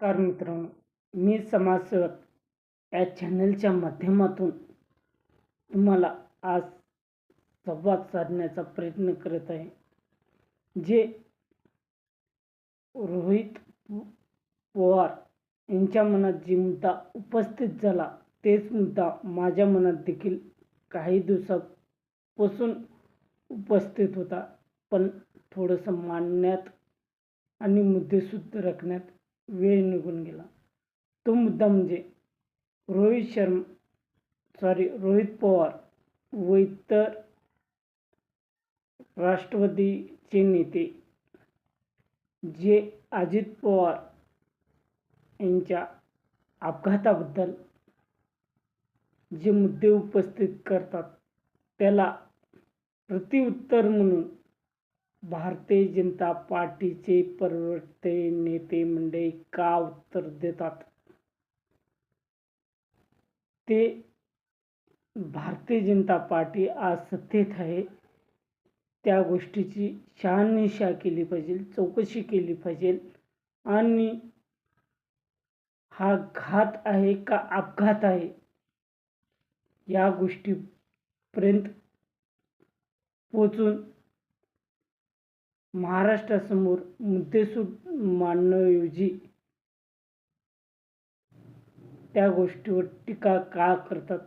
नमस्कार मित्रांनो, मी समाजसेवक या चॅनलच्या माध्यमातून तुम्हाला आज संवाद साधण्याचा प्रयत्न करत आहे. जे रोहित पवार यांच्या मनात जी मुद्दा उपस्थित झाला तेच मुद्दा माझ्या मनात देखील काही दिवसापासून उपस्थित होता, पण थोडंसं मांडण्यात आणि मुद्दे शुद्ध राखण्यात वेळ निघून गेला. तो मुद्दा म्हणजे रोहित पवार व इतर राष्ट्रवादीचे नेते जे अजित पवार यांच्या अपघाताबद्दल जे मुद्दे उपस्थित करतात त्याला प्रत्युत्तर म्हणून भारतीय जनता पार्टीचे प्रवक्ते नेते मंडळी का उत्तर देतात, ते भारतीय जनता पार्टी आज सत्तेत आहे त्या गोष्टीची शहानिशा केली पाहिजे, चौकशी केली पाहिजे आणि हा घात आहे का अपघात आहे या गोष्टीपर्यंत पोचून महाराष्ट्रासमोर मुद्देसूद मांडण्याऐवजी त्या गोष्टीवर टीका का करतात